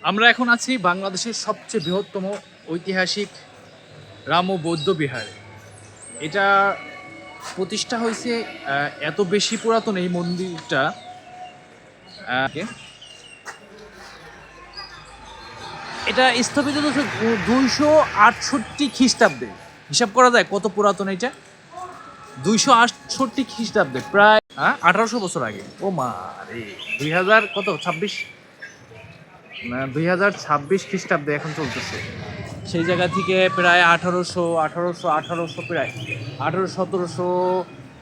আমরা এখন আছি বাংলাদেশের সবচেয়ে বৃহত্তম ঐতিহাসিক রাম ও বৌদ্ধ বিহারে। এটা প্রতিষ্ঠা হয়েছে এত বেশি পুরাতন এই মন্দিরটা। এটা স্থাপিত হচ্ছে 268 খ্রিস্টাব্দে। হিসাব করা যায় কত পুরাতন এটা। 268 খ্রিস্টাব্দে, প্রায় 1800 বছর আগে। ও মা রে, 2000 কত 26, 2026 খ্রিস্টাব্দে এখন চলতেছে। সেই জায়গা থেকে প্রায় 1800 প্রায় 1700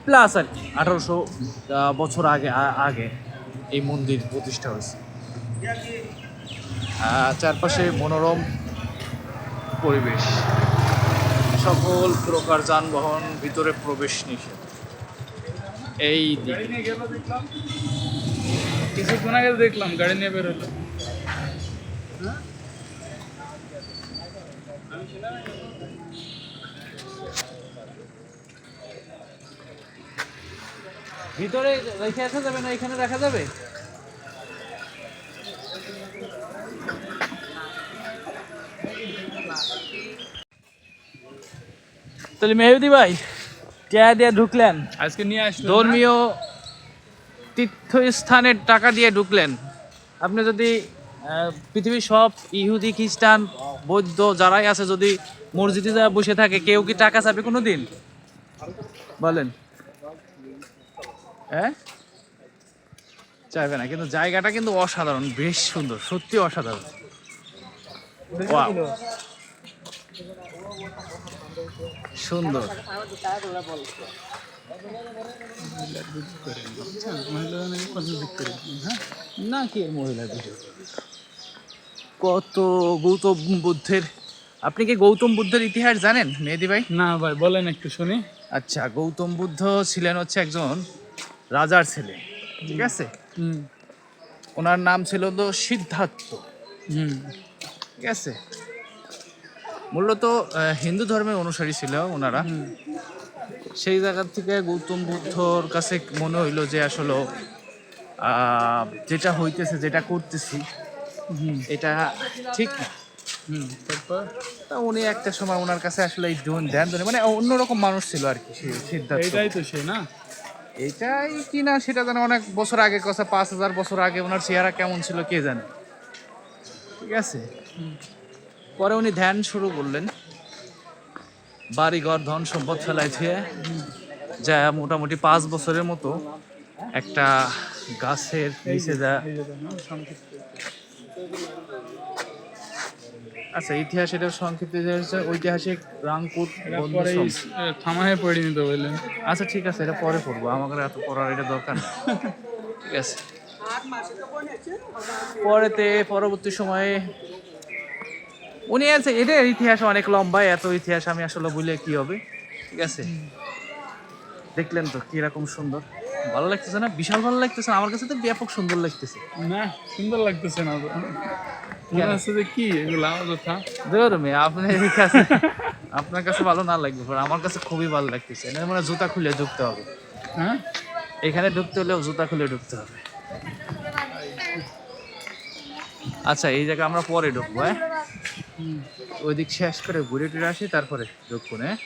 প্লাস আর কি, 1800 বছর আগে আগে এই মন্দির প্রতিষ্ঠা হয়েছে। চারপাশে মনোরম পরিবেশ, সকল প্রকার যানবাহন ভিতরে প্রবেশ নিষেধ। এই কিছুক্ষণ আগে দেখলাম গাড়ি নিয়ে বেরোলো। ভিতরে রেখে আসা যাবে না, এখানে রাখা যাবে? তাহলে মেহেদি ভাই কে দিয়ে ঢুকলেন? আজকে নিয়ে আসলো ধর্মীয় তীর্থস্থানের টাকা দিয়ে ঢুকলেন। আপনি যদি পৃথিবীর সব ইহুদি খ্রিস্টান বৌদ্ধ যারাই আছে যদি মসজিদে যা বসে থাকে, কেউ কি টাকা চাবে কোনো দিন? বলেন, হ্যাঁ চাইবে না। কিন্তু জায়গাটা কিন্তু অসাধারণ, বেশ সুন্দর, সত্যি অসাধারণ। Wow, সুন্দর। না কি মহিলা কত গৌতম বুদ্ধের। আপনি কি গৌতম বুদ্ধের ইতিহাস জানেন মেহেদি ভাই? না ভাই, বলেন একটু শুনি। আচ্ছা, গৌতম বুদ্ধ ছিলেন হচ্ছে একজন রাজার ছেলে, ঠিক আছে? ওনার নাম ছিল তো সিদ্ধার্থ, ঠিক আছে? মূলত হিন্দু ধর্মের অনুসারী ছিল ওনারা। সেই জায়গা থেকে গৌতম বুদ্ধর কাছে মনে হইলো যে আসলে যেটা হইতেছে, যেটা করতেছি এটা ঠিক না। তারপর তা উনি একটা সময় ওনার কাছে আসলে এই ধ্যান ধরে, মানে অন্যরকম মানুষ ছিল আর কি সিদ্ধার্থ। এইটাই তো সে না? এটাই কি না সেটা জানে, অনেক বছর আগে কথা, 5000 বছর আগে ওনার চেহারা কেমন ছিল কে জানে, ঠিক আছে? পরে উনি ধ্যান শুরু করলেন, বাড়িঘর ধন সম্পদ ফেলাই থুয়ে যা মোটামুটি 5 বছরের মতো একটা গাছের নিচে যা। আচ্ছা, ইতিহাস এটা সংক্ষিপ্ত ঐতিহাসিক রাংপুর পরে থামায় পড়িনি তো বললেন। আচ্ছা ঠিক আছে, এটা পরে পড়বো, আমাকে এত পড়ার এটা দরকার নেই, ঠিক আছে? পরবর্তী সময়ে উনি আছে, এটার ইতিহাস অনেক লম্বা, এত ইতিহাস আমি আসলে বলে কি হবে, ঠিক আছে? দেখলেন তো কিরকম সুন্দর, ভালো লাগতেছে না? বিশাল ভালো লাগতেছে, আমার কাছে তো ব্যাপক সুন্দর লাগতেছে। না, সুন্দর লাগতেছে না তো। মনে হচ্ছে যে কি এগুলা কথা ধরুন আপনার কাছে, আপনার কাছে ভালো না লাগবে, আমার কাছে খুবই ভালো লাগতেছে। এখানে মানে জুতা খুলে ঢুকতে হবে। হ্যাঁ, এখানে ঢুকতে হলেও জুতা খুলে ঢুকতে হবে। আচ্ছা, এই জায়গায় আমরা পরে ঢুকবো, হ্যাঁ? ওই দিক শেষ করে ঘুরে টুরে আসি, তারপরে ঢুকবো, হ্যাঁ?